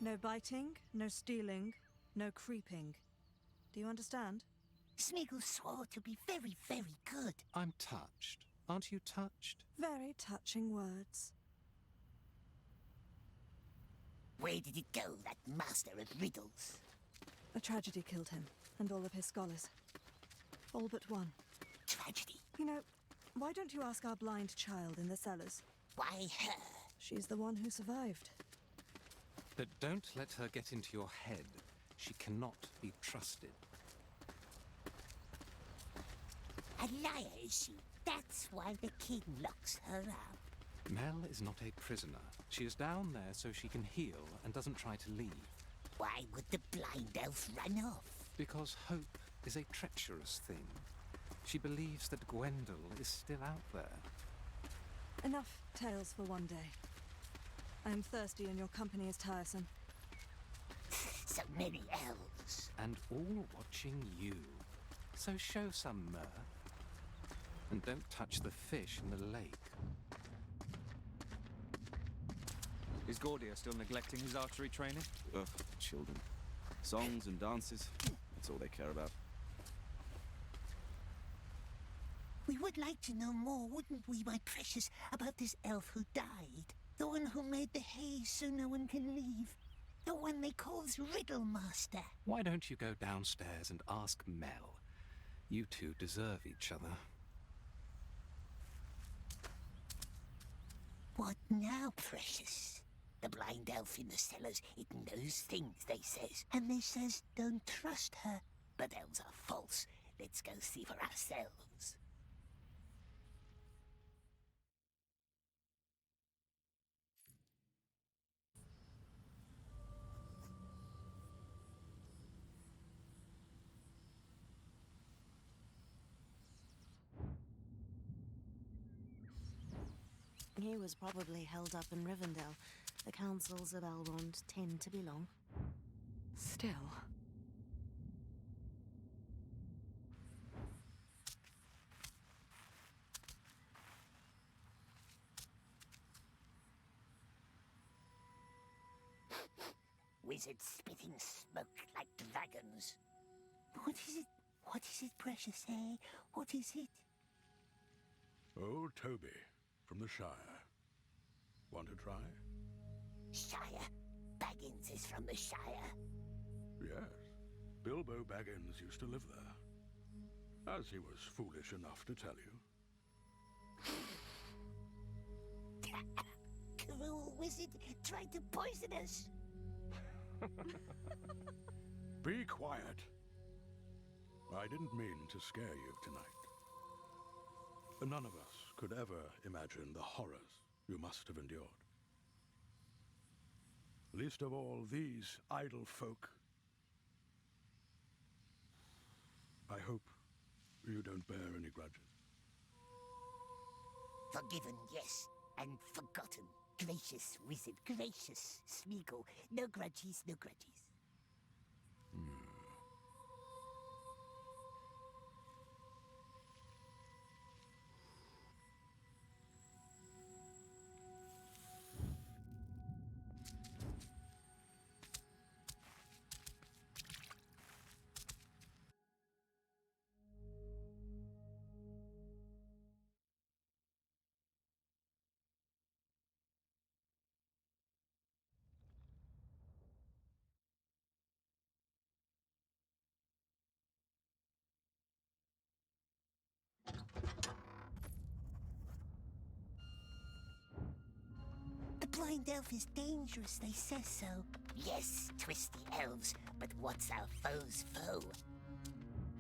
No biting, no stealing, no creeping. Do you understand? Smeagol swore to be very, very good. I'm touched. Aren't you touched? Very touching words. Where did it go, that master of riddles? A tragedy killed him, and all of his scholars. All but one. Tragedy? You know, why don't you ask our blind child in the cellars? Why her? She's the one who survived. But don't let her get into your head. She cannot be trusted. A liar, is she? That's why the king locks her up. Mel is not a prisoner. She is down there so she can heal and doesn't try to leave. Why would the blind elf run off? Because hope is a treacherous thing. She believes that Gwendol is still out there. Enough tales for one day. I am thirsty and your company is tiresome. So many elves. And all watching you. So show some mirth. And don't touch the fish in the lake. Is Gordia still neglecting his archery training? Ugh, children. Songs and dances, that's all they care about. We would like to know more, wouldn't we, my precious, about this elf who died? The one who made the hay so no one can leave. The one they calls Riddle Master. Why don't you go downstairs and ask Mel? You two deserve each other. What now, precious? The blind elf in the cellars, it knows things, they says. And they says don't trust her. But elves are false. Let's go see for ourselves. He was probably held up in Rivendell. The councils of Elrond tend to be long. Still. Wizards spitting smoke like dragons. What is it? What is it, precious, eh? What is it? Old Toby, from the Shire. Want to try? Shire? Baggins is from the Shire. Yes. Bilbo Baggins used to live there. As he was foolish enough to tell you. Cruel wizard tried to poison us. Be quiet. I didn't mean to scare you tonight. None of us could ever imagine the horrors you must have endured. Least of all these idle folk. I hope you don't bear any grudges. Forgiven, yes, and forgotten. Gracious wizard, gracious Smeagol. No grudges, no grudges. The blind elf is dangerous, they say so. Yes, twisty elves, but what's our foe's foe?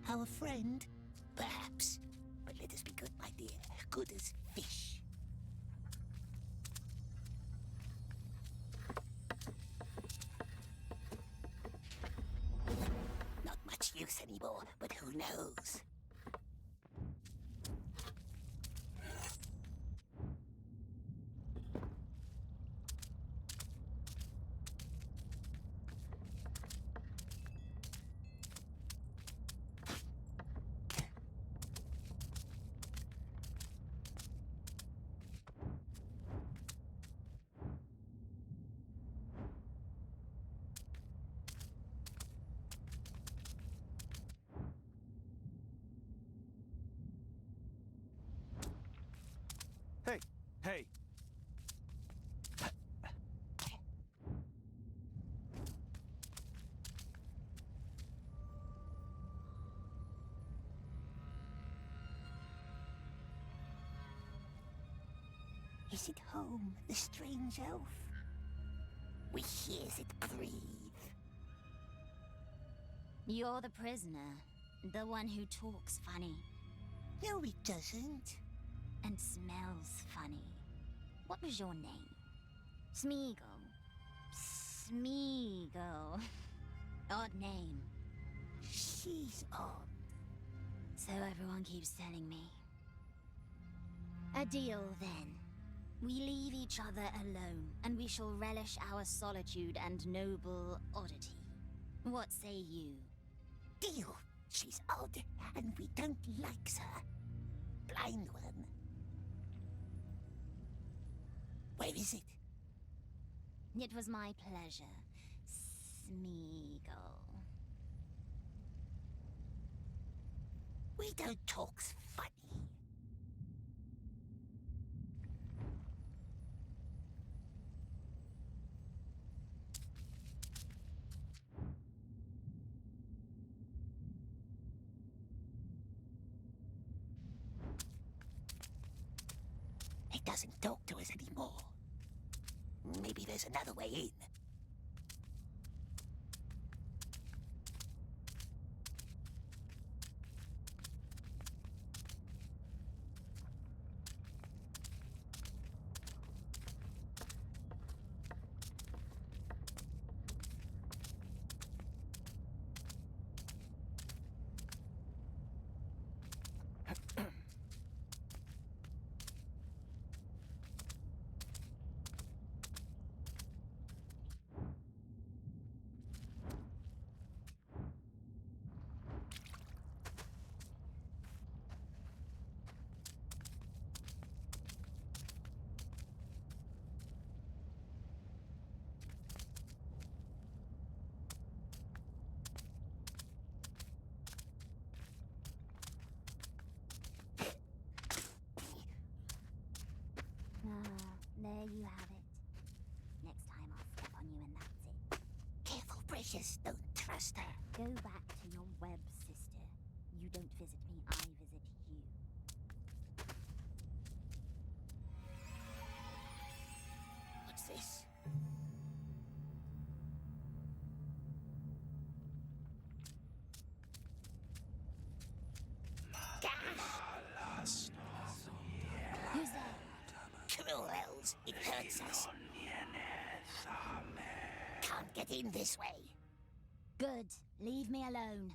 Our friend? Perhaps. But let us be good, my dear. Good as fish. Not much use anymore, but who knows? Hey! Is it home, the strange elf? We hears it breathe. You're the prisoner. The one who talks funny. No, it doesn't. And smells funny. What was your name? Smeagol. Smeagol. Odd name. She's odd. So everyone keeps telling me. A deal, then. We leave each other alone, and we shall relish our solitude and noble oddity. What say you? Deal. She's odd, and we don't like her. Blind one. Where is it? It was my pleasure, Smeagol. We don't talk funny. It doesn't talk to us anymore. Maybe there's another way in. There you have it. Next time I'll step on you and that's it. Careful, Precious. Don't trust her. Go back to your web, sister. You don't visit me, I visit you. What's this? Who's there? Cruel elves. It hurts us. Can't get in this way. Good. Leave me alone.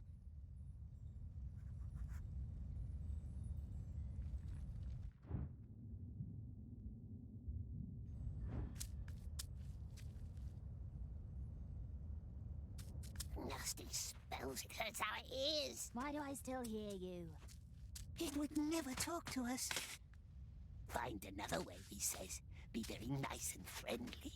Nasty spells. It hurts our ears. Why do I still hear you? It would never talk to us. Find another way, he says. Be very nice and friendly.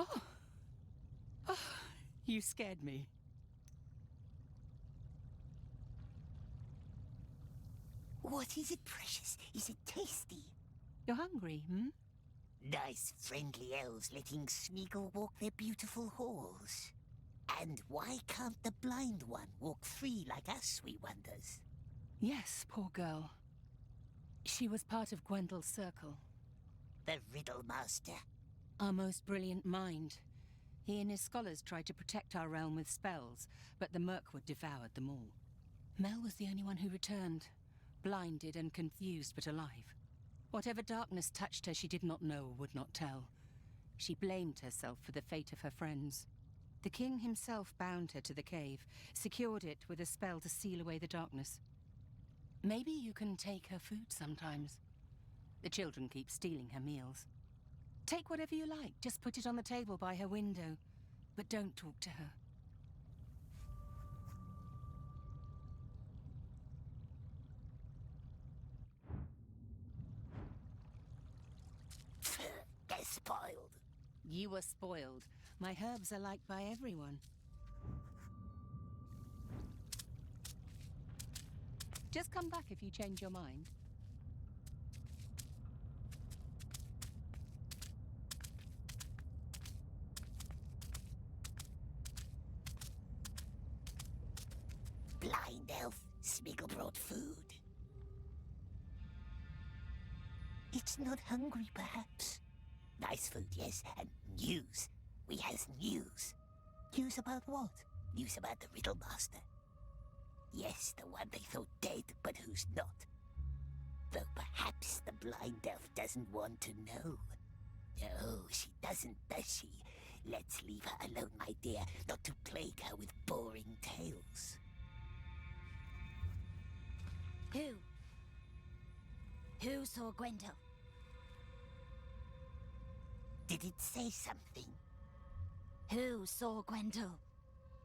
Oh. Oh, you scared me. What is it, precious? Is it tasty? You're hungry, hmm? Nice, friendly elves letting Smeagol walk their beautiful halls. And why can't the blind one walk free like us, we wonders? Yes, poor girl. She was part of Gwendel's circle. The Riddle Master. Our most brilliant mind. He and his scholars tried to protect our realm with spells, but the Mirkwood devoured them all. Mel was the only one who returned, blinded and confused but alive. Whatever darkness touched her, she did not know or would not tell. She blamed herself for the fate of her friends. The king himself bound her to the cave, secured it with a spell to seal away the darkness. Maybe you can take her food sometimes. The children keep stealing her meals. Take whatever you like, just put it on the table by her window. But don't talk to her. They're spoiled. You were spoiled. My herbs are liked by everyone. Just come back if you change your mind. Blind elf, Smeagol brought food. It's not hungry, perhaps. Nice food, yes, and news. We has news. News about what? News about the Riddle Master. Yes, the one they thought dead, but who's not. Though perhaps the blind elf doesn't want to know. No, she doesn't, does she? Let's leave her alone, my dear, not to plague her with boring tales. Who saw Gwendol? Did it say something? Who saw Gwendol?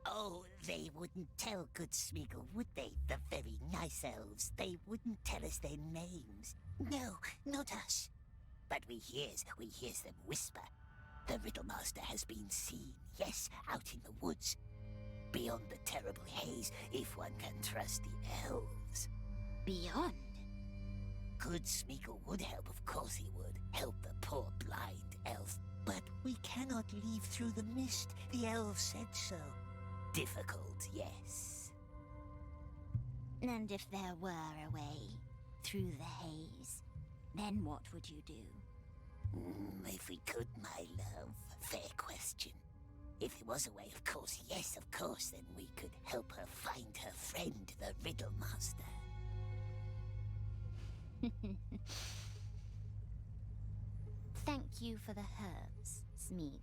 Oh, they wouldn't tell good Smeagol, would they? The very nice elves. They wouldn't tell us their names. No, not us. But we hears them whisper. The Riddle Master has been seen, yes, out in the woods. Beyond the terrible haze, if one can trust the elves. Beyond? Good Smeagol would help, of course he would. Help the poor blind elf. But we cannot leave through the mist. The elves said so. Difficult, yes. And if there were a way through the haze, then what would you do? If we could, my love. Fair question. If there was a way, of course, yes, of course, then we could help her find her friend, the Riddle Master. Thank you for the herbs, Smeagol.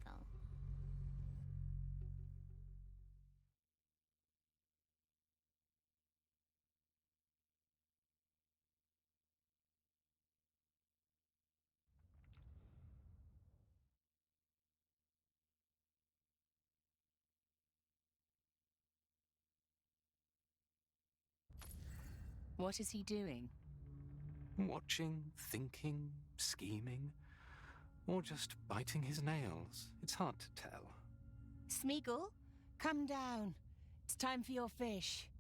What is he doing? Watching, thinking, scheming, or just biting his nails. It's hard to tell. Smeagol, come down. It's time for your fish.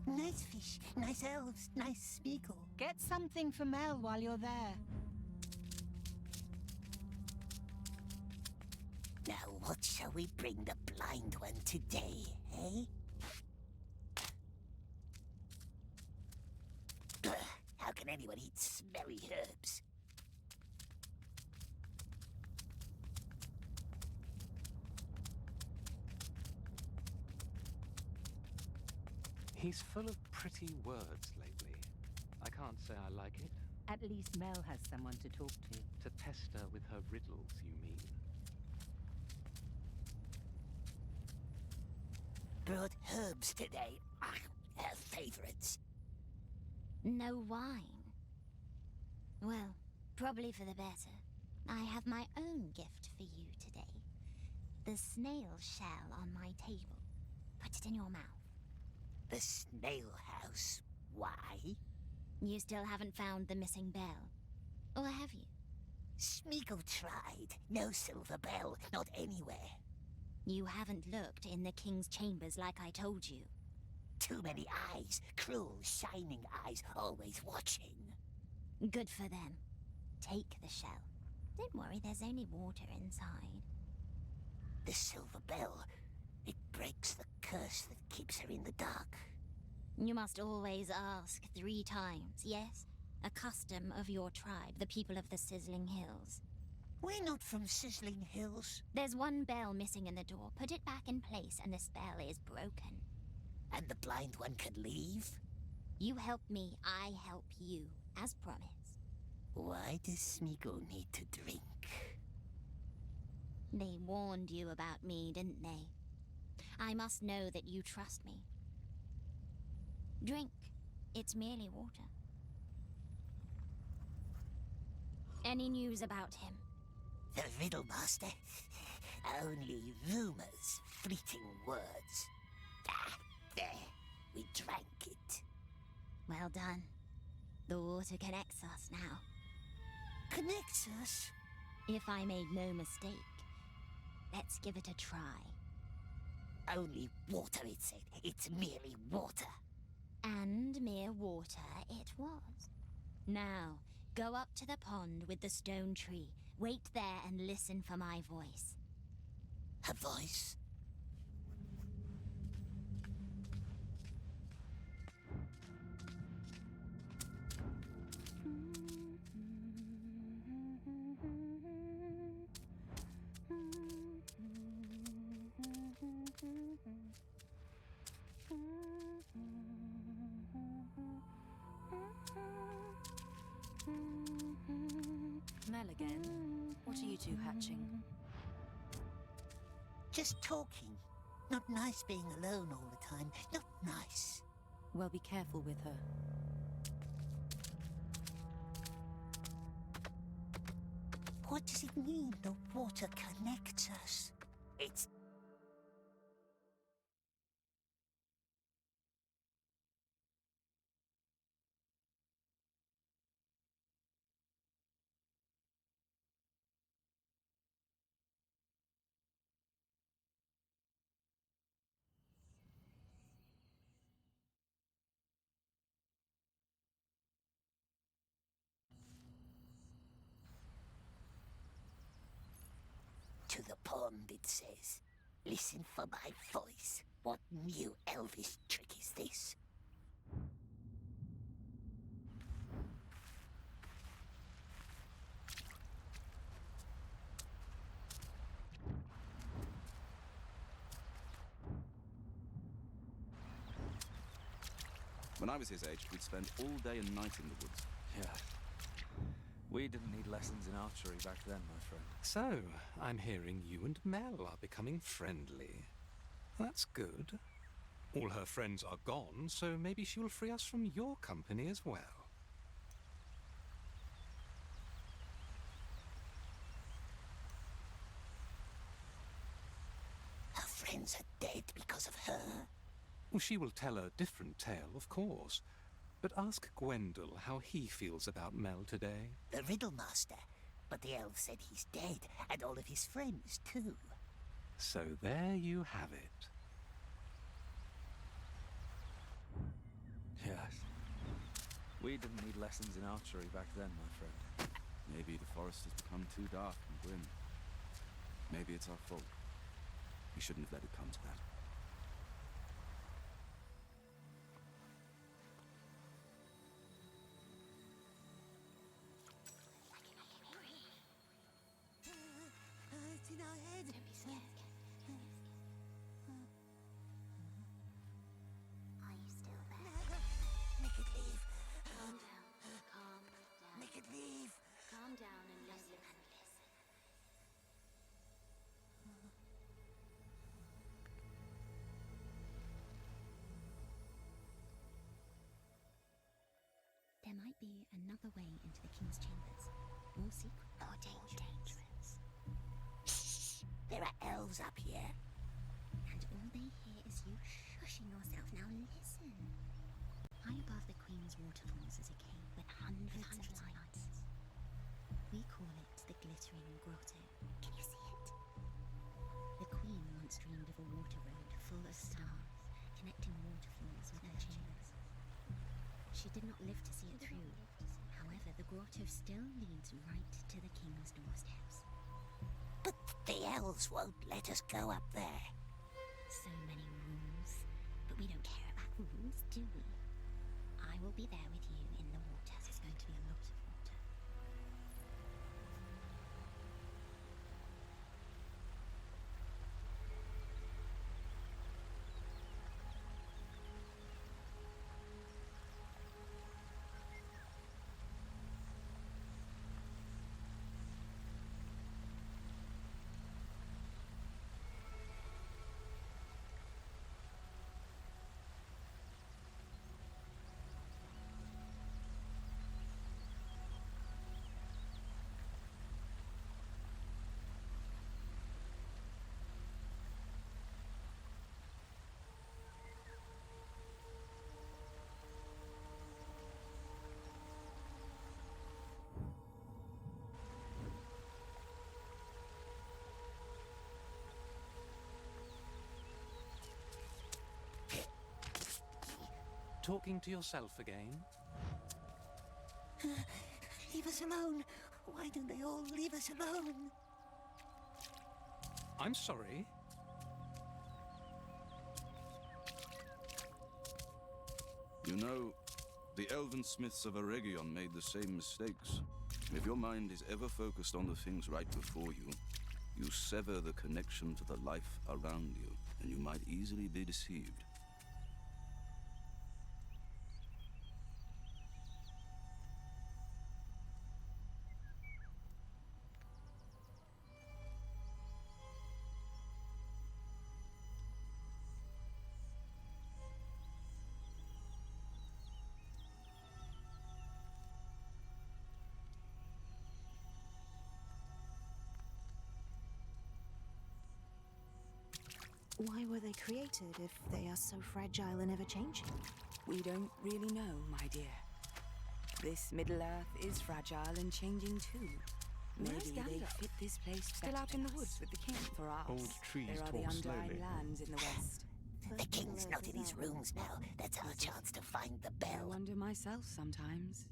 Nice fish, nice elves, nice Smeagol. Get something for Mel while you're there. Now, what shall we bring the blind one today, eh? Ugh, how can anyone eat smelly herbs? He's full of pretty words lately. I can't say I like it. At least Mel has someone to talk to. To test her with her riddles, you mean? Brought herbs today. Her favorites. No wine. Well, probably for the better. I have my own gift for you today. The snail shell on my table. Put it in your mouth. The snail house? Why? You still haven't found the missing bell. Or have you? Smeagol tried. No silver bell, not anywhere. You haven't looked in the king's chambers like I told you. Too many eyes, cruel, shining eyes, always watching. Good for them. Take the shell. Don't worry, there's only water inside. The silver bell, it breaks the curse that keeps her in the dark. You must always ask 3 times, yes? A custom of your tribe, the people of the Sizzling Hills. We're not from Sizzling Hills. There's one bell missing in the door. Put it back in place and the spell is broken. And the blind one can leave? You help me, I help you, as promised. Why does Smeagol need to drink? They warned you about me, didn't they? I must know that you trust me. Drink. It's merely water. Any news about him? The Riddle Master? Only rumors, fleeting words. Ah, there. We drank it. Well done. The water connects us now. Connects us? If I made no mistake, let's give it a try. Only water, it said. It's merely water. And mere water it was. Now, go up to the pond with the stone tree. Wait there and listen for my voice. Her voice? Mel again. What are you two hatching? Just talking. Not nice being alone all the time. Not nice. Well, be careful with her. What does it mean the water connects us? It's... To the pond, it says. Listen for my voice. What new elvish trick is this? When I was his age, we'd spend all day and night in the woods. Yeah. We didn't need lessons in archery back then, my friend. So, I'm hearing you and Mel are becoming friendly. That's good. All her friends are gone, so maybe she will free us from your company as well. Her friends are dead because of her. Well, she will tell a different tale, of course. But ask Gwendol how he feels about Mel today. The Riddle Master. But the elf said he's dead, and all of his friends, too. So there you have it. Yes. We didn't need lessons in archery back then, my friend. Maybe the forest has become too dark and grim. Maybe it's our fault. We shouldn't have let it come to that. It's in our head. Don't be scared. Are you still there? Make it leave. Calm down. Calm down. Make it leave. Calm down and listen. There might be another way into the king's chambers. More secret. More dangerous. Shh! There are elves up here. And all they hear is you shushing yourself. Now listen. High above the Queen's waterfalls is a cave with hundreds of lights. We call it the Glittering Grotto. Can you see it? The Queen once dreamed of a water road full of stars, connecting waterfalls with her chambers. She did not live to see it through. However, the grotto still leads right to the King's doorsteps. But the elves won't let us go up there. So many rules. But we don't care about rules, do we? I will be there with you in the water. There's going to be a lot of water. Talking to yourself again? Leave us alone. Why don't they all leave us alone? I'm sorry. You know, the elven smiths of Eregion made the same mistakes. If your mind is ever focused on the things right before you, you sever the connection to the life around you, and you might easily be deceived. Why were they created if they are so fragile and ever-changing? We don't really know, my dear. This Middle-earth is fragile and changing too. Maybe they fit this place still out in the woods with the king. For us, Old trees there are the talk Undying slowly. Lands in the west. The king's not in his rooms now. That's our chance to find the I bell. wonder myself sometimes.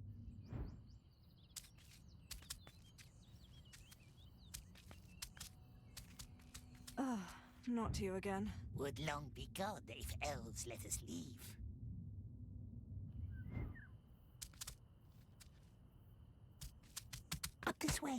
Not you again. Would long be gone if elves let us leave. Up this way.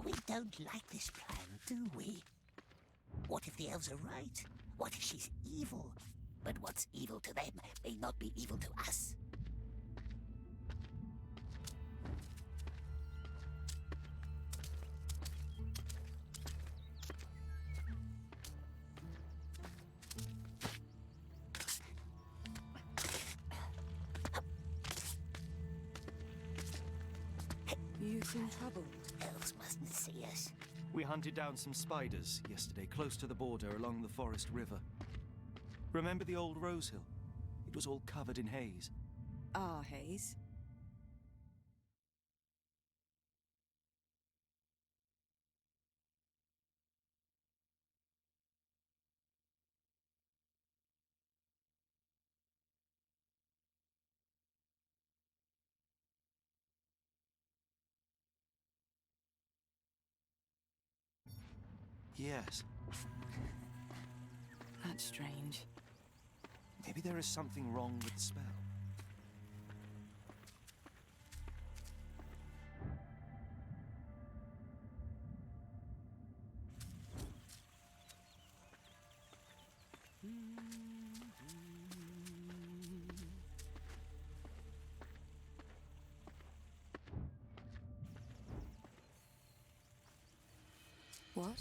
We don't like this plan, do we? What if the elves are right? What if she's evil? But what's evil to them may not be evil to us. You seem troubled. Elves mustn't see us. We hunted down some spiders yesterday, close to the border along the forest river. Remember the old Rose Hill? It was all covered in haze. Our haze. Yes. That's strange. Maybe there is something wrong with the spell. What?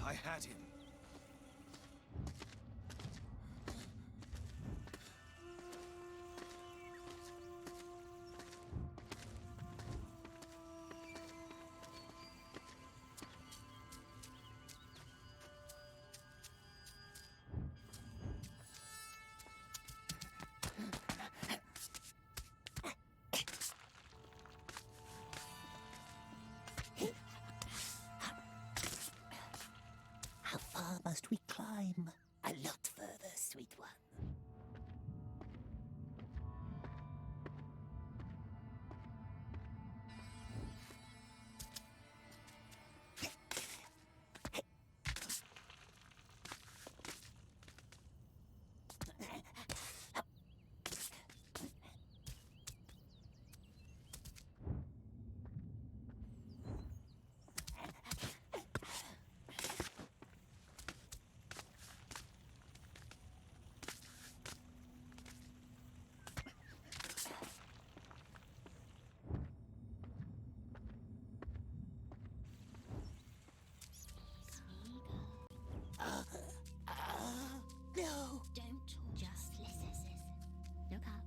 I had him. How far must we climb? A lot further, sweet one. No! Don't talk, just listen. Look up.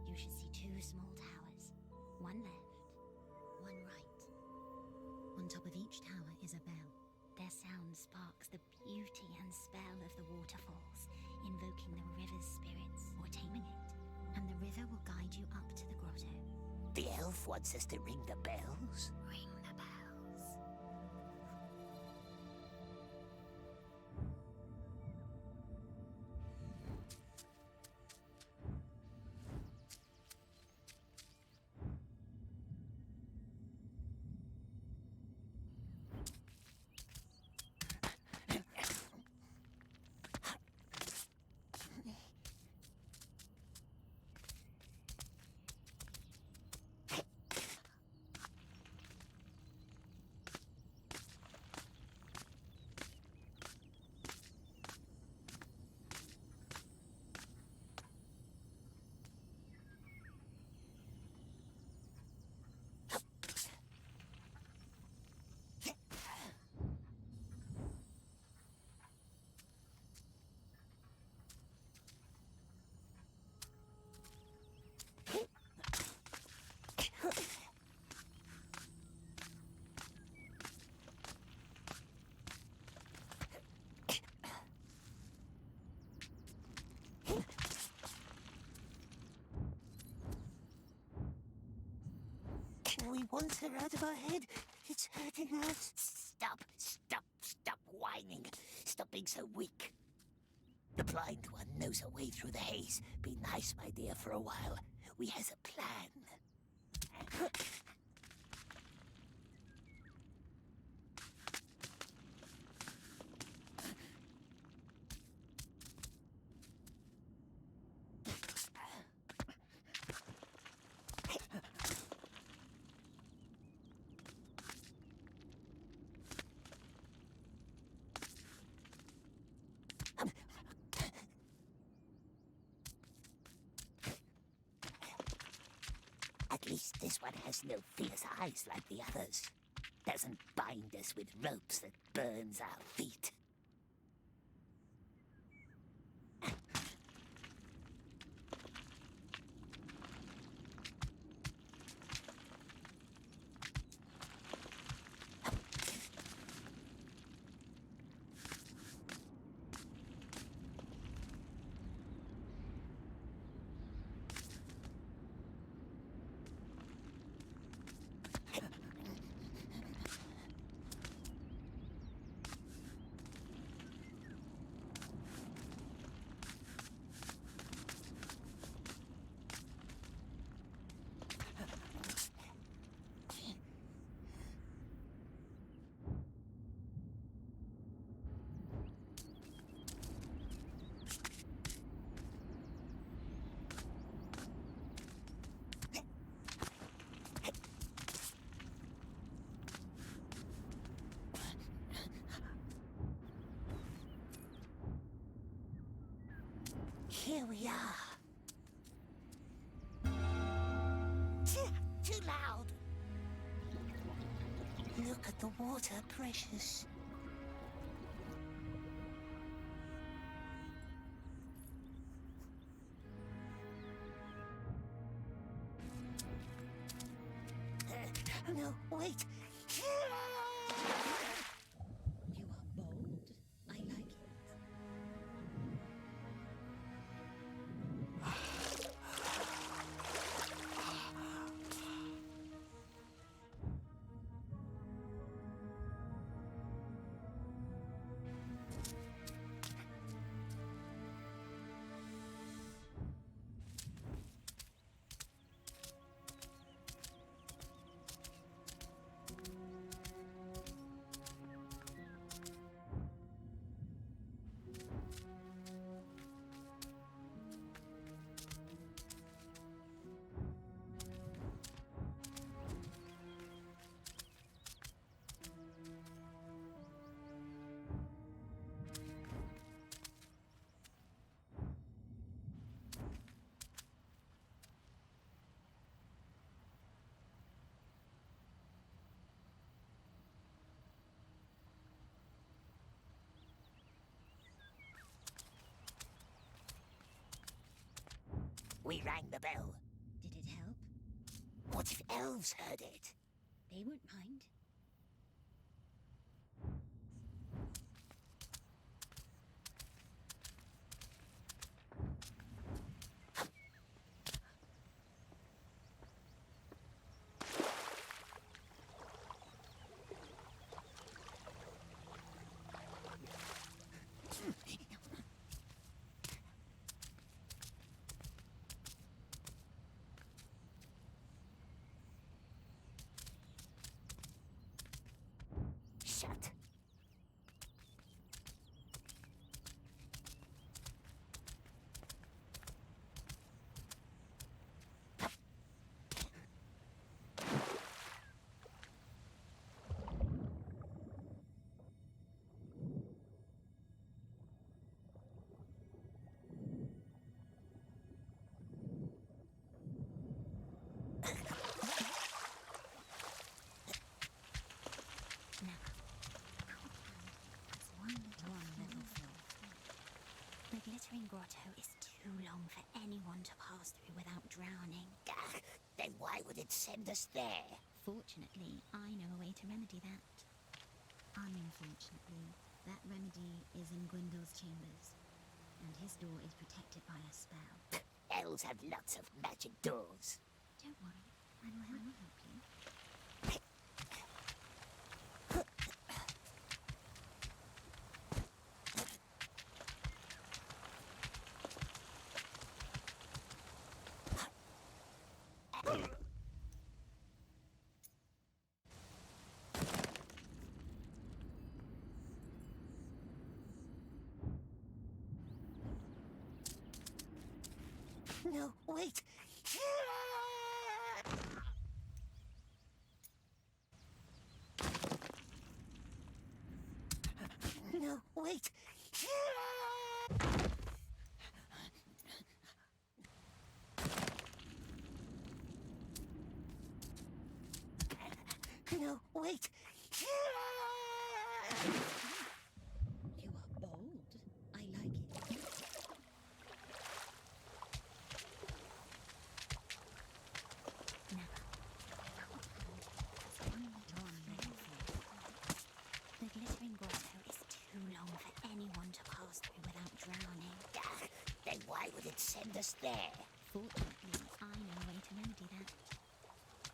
You should see two small towers. One left, one right. On top of each tower is a bell. Their sound sparks the beauty and spell of the waterfalls, invoking the river's spirits or taming it. And the river will guide you up to the grotto. The elf wants us to ring the bells? Ring the bells. We want her out of our head. It's hurting us. Stop whining. Stop being so weak. The blind one knows a way through the haze. Be nice, my dear, for a while. We has a plan. one has no fierce eyes like the others. Doesn't bind us with ropes that burns our feet. Here we are. Too loud. Look at the water, Precious. No, wait. You are bold. I like it. We rang the bell. Did it help? What if elves heard it? They won't mind. Shut. The glittering grotto is too long for anyone to pass through without drowning. Then why would it send us there? Fortunately, I know a way to remedy that. Unfortunately, that remedy is in Gwyndol's chambers, and his door is protected by a spell. Elves have lots of magic doors. Don't worry, I will help you. No, wait. No, wait. No, wait! You are bold. I like it. Now, the glittering grotto is too long for anyone to pass through without drowning. Then why would it send us there? Fortunately, I know a way to remedy that.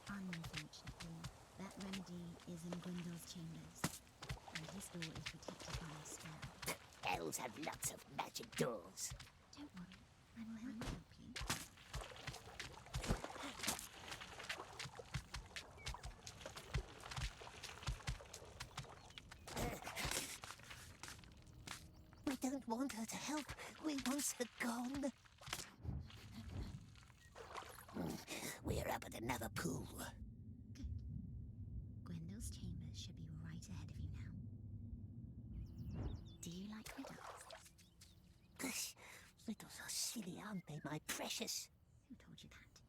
Unfortunately, that remedy is in Gwendole's chambers, and his door is protected by a spell. Elves have lots of magic doors. Don't worry, I will help you. We don't want her to help. We want her gone. We're up at another pool. Good. Gwendole's chambers should be right ahead of you now. Do you like riddles? Riddles are silly, aren't they, my precious? Who told you that?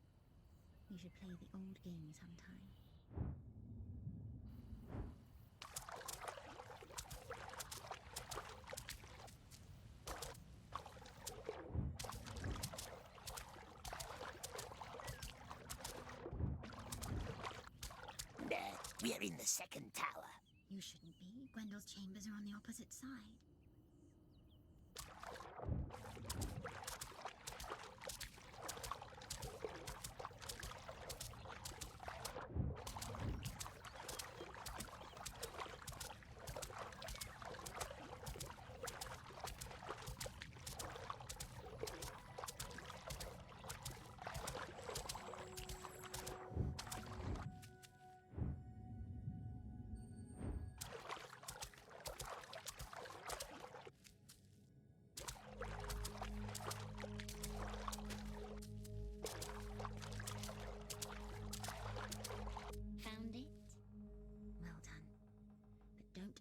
We should play the old game sometime. We're in the second tower. You shouldn't be. Gwendole's chambers are on the opposite side.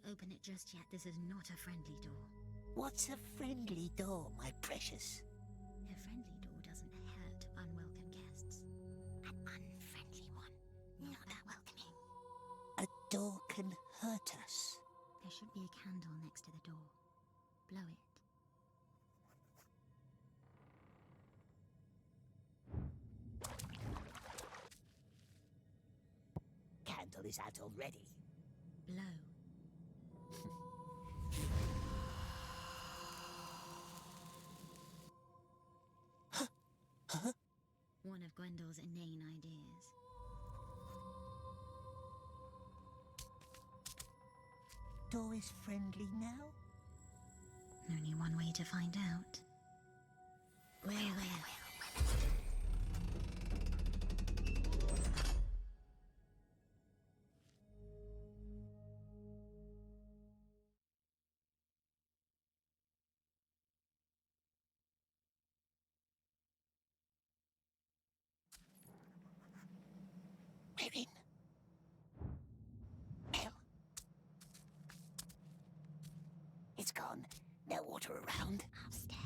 Open it just yet. This is not a friendly door. What's a friendly door, my precious? A friendly door doesn't hurt unwelcome guests. An unfriendly one, not that welcoming. A door can hurt us. There should be a candle next to the door. Blow it. Candle is out already. Blow. Huh? One of Gwendole's inane ideas. Door is friendly now? Only one way to find out. Well. We're in. Mel. It's gone. No water around. Upstairs.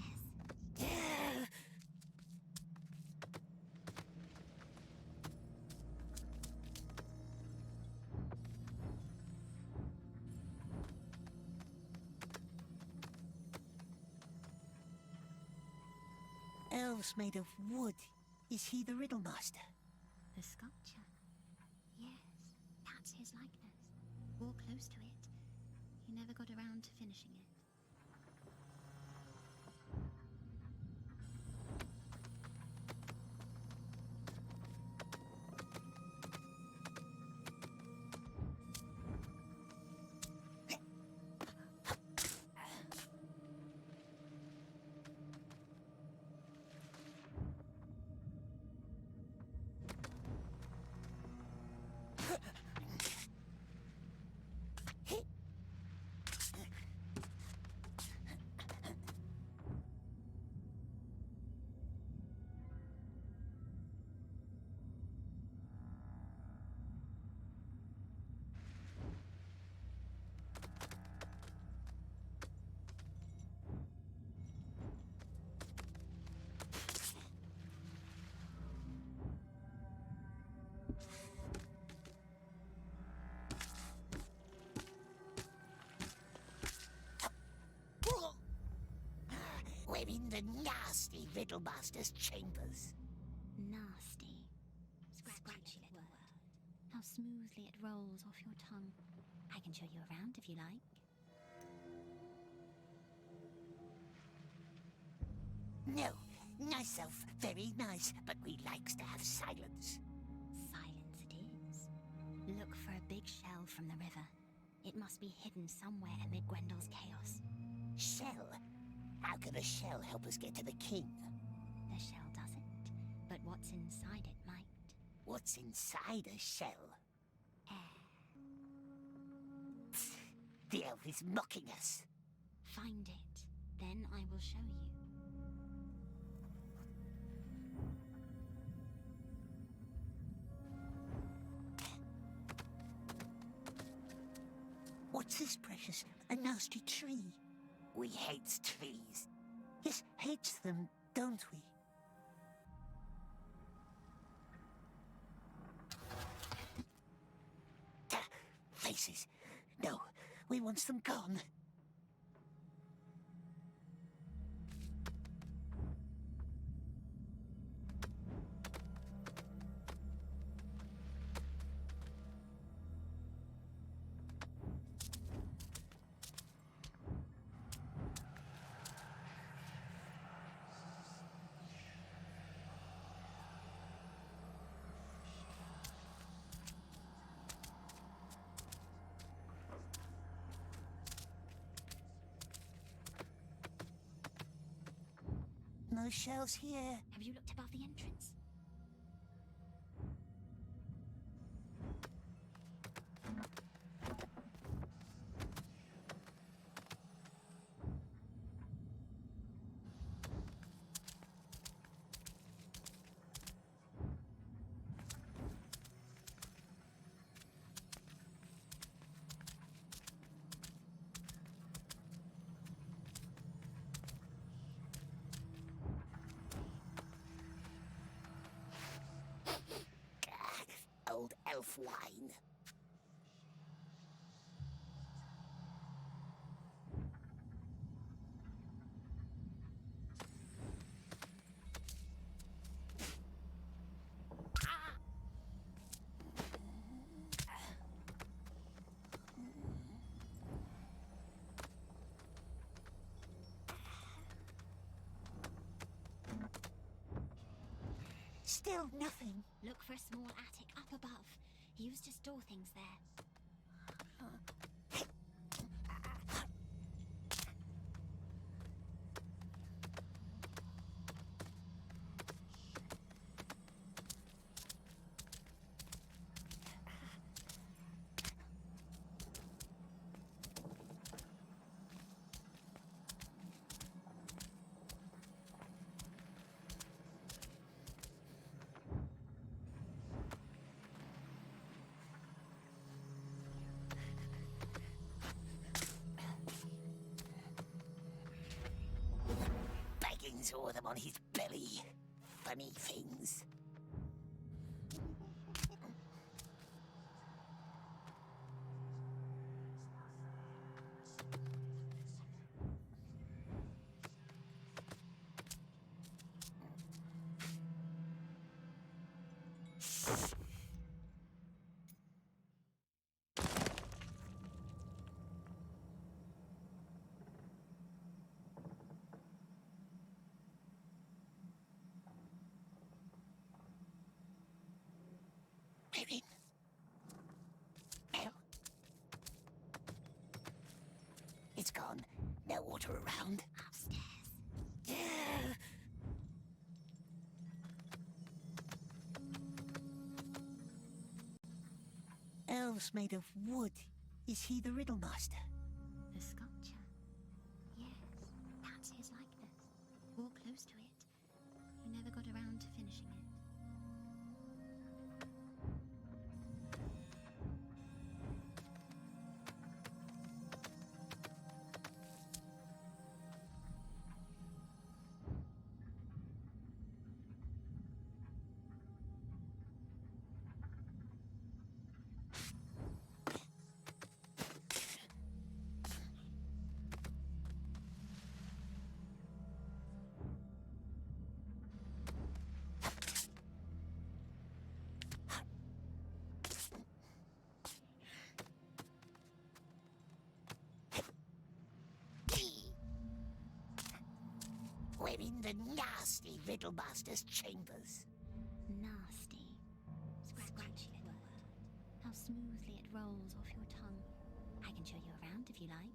Elves made of wood. Is he the riddle master? The sculpture. Yes, that's his likeness. Walk close to it. He never got around to finishing it. We're in the nasty Riddlemaster's chambers. Nasty. Scratchy little word. How smoothly it rolls off your tongue. I can show you around if you like. No, nice elf, very nice, but we likes to have silence. Silence it is. Look for a big shell from the river. It must be hidden somewhere amid Gwendel's chaos. Shell? How can a shell help us get to the king? The shell doesn't, but what's inside it might. What's inside a shell? Air. Psst, the elf is mocking us. Find it, then I will show you. What's this, precious? A nasty tree? We hates trees. Yes, hates them, don't we? Faces. No, we wants them gone. No shells here. Have you looked above the entrance? Old elf wine. Still nothing. Look for a small attic up above. Used to store things there. Or them on his belly. Funny things. We're in. Well, it's gone. No water around. Upstairs. Yeah. Elves made of wood. Is he the Riddlemaster? The sculpture. Yes, that's his likeness. All close to it. You never got around to finishing it. We're in the nasty Riddlemaster's chambers. Nasty. Scratchy little word. How smoothly it rolls off your tongue. I can show you around if you like.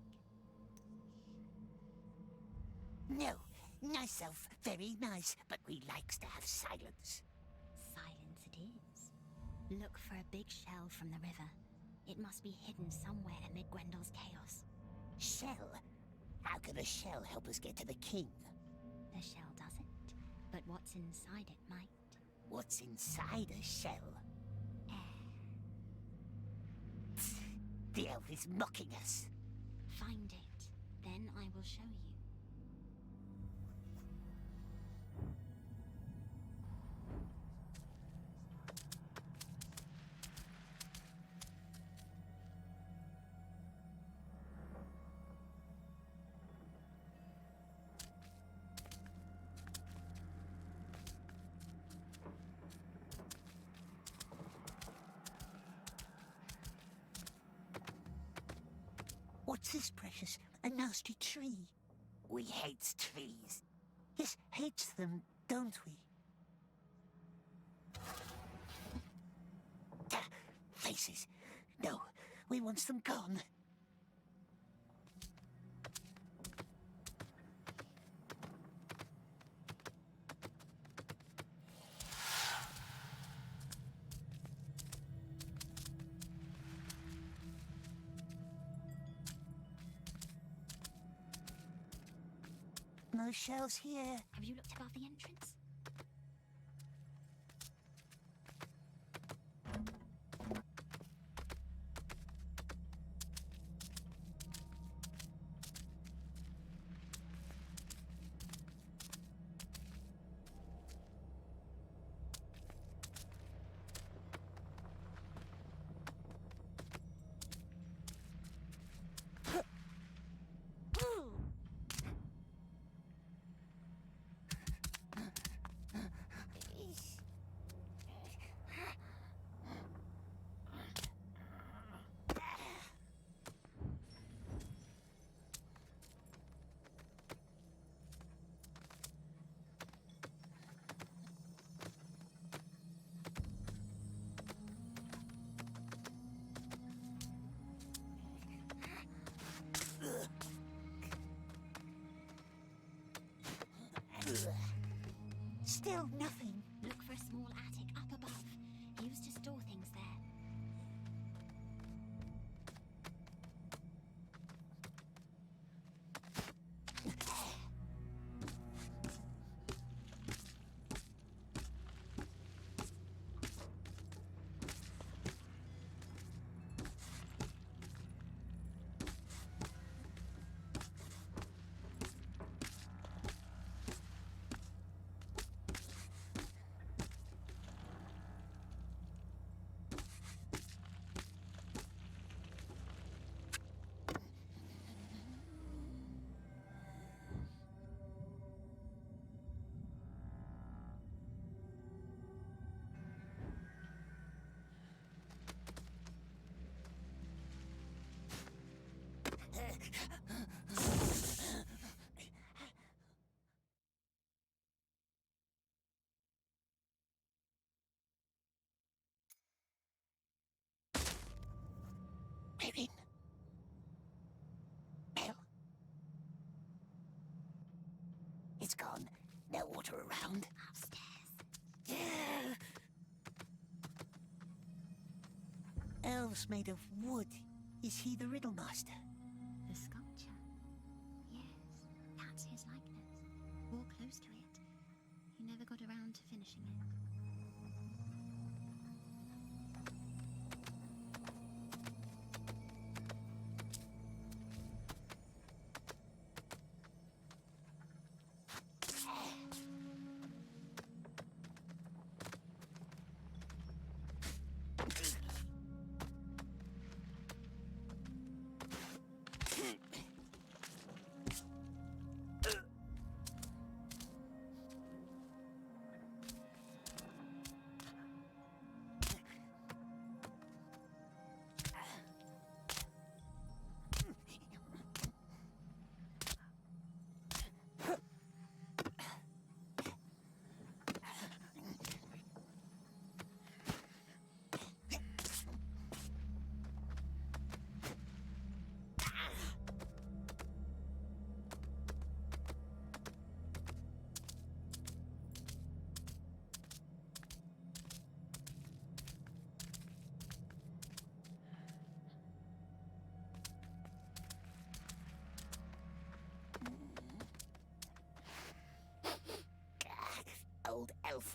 No, nice elf, very nice, but we likes to have silence. Silence it is. Look for a big shell from the river. It must be hidden somewhere amid Gwendel's chaos. Shell? How can a shell help us get to the king? The shell doesn't, but what's inside it might. What's inside a shell? Air. The elf is mocking us. Find it, then I will show you. What's this, Precious? A nasty tree? We hates trees. Yes, hates them, don't we? Faces. No, we wants them gone. No shells here. Have you looked above the entrance? Still nothing. Look for a small attic up above, used to store things there. We're in. Mel? It's gone. No water around. Upstairs. Elves made of wood. Is he the Riddlemaster? The sculpture? Yes, that's his likeness. Or close to it. He never got around to finishing it.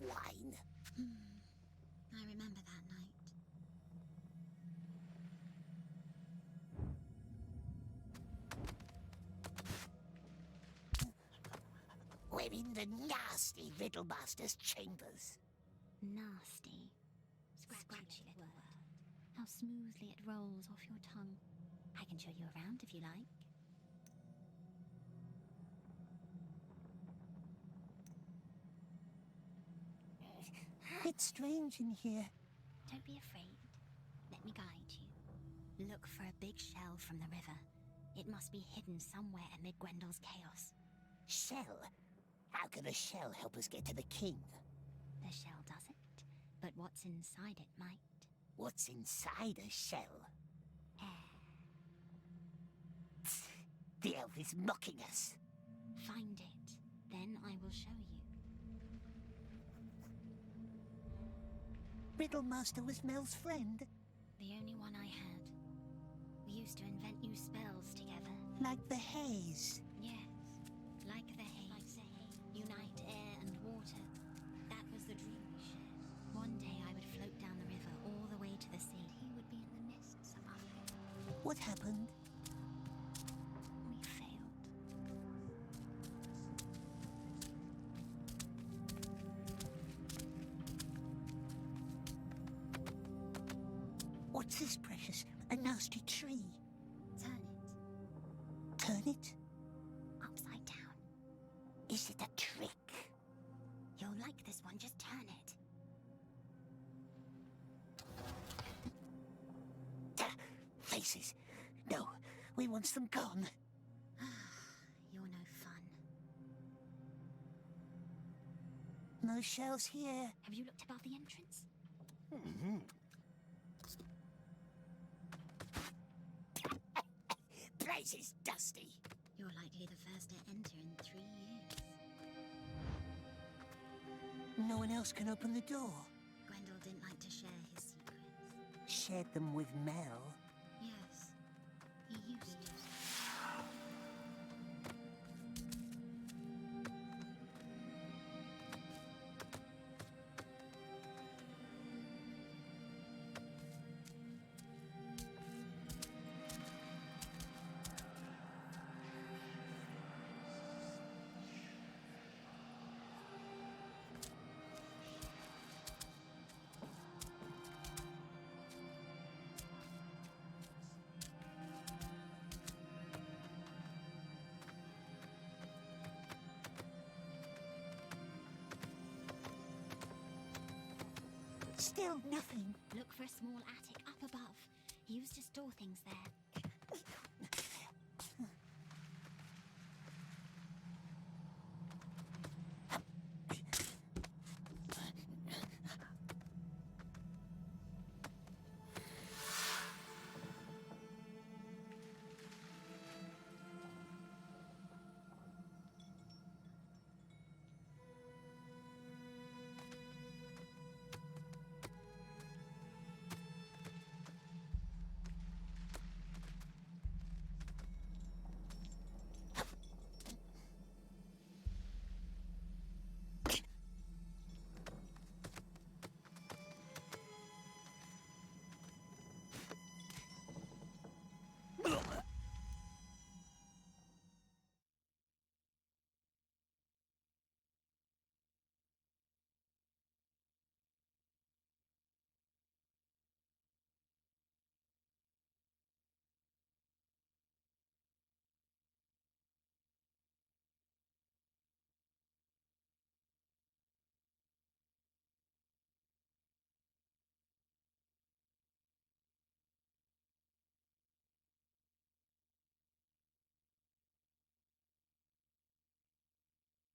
wine. I remember that night. We're in the nasty Riddlemaster's chambers. Nasty. Scratchy little word. How smoothly it rolls off your tongue. I can show you around if you like. It's strange in here. Don't be afraid. Let me guide you. Look for a big shell from the river. It must be hidden somewhere amid Gwendel's chaos. Shell? How can a shell help us get to the king? The shell doesn't, but what's inside it might. What's inside a shell? Air. The elf is mocking us. Find it, then I will show you. Riddlemaster was Mel's friend. The only one I had. We used to invent new spells together. Like the haze. Yes, like the haze. Unite air and water. That was the dream we shared. One day I would float down the river all the way to the sea. He would be in the mists above me. What happened? We failed. What's this, Precious? A nasty tree. Turn it. Turn it? Upside down. Is it a trick? You'll like this one, just turn it. Faces. No, we want them gone. You're no fun. No shells here. Have you looked above the entrance? Place is dusty. You're likely the first to enter in 3 years. No one else can open the door. Gwendol didn't like to share his secrets. Shared them with Mel. Yes, he used to. Still nothing. Look for a small attic up above. He used to store things there.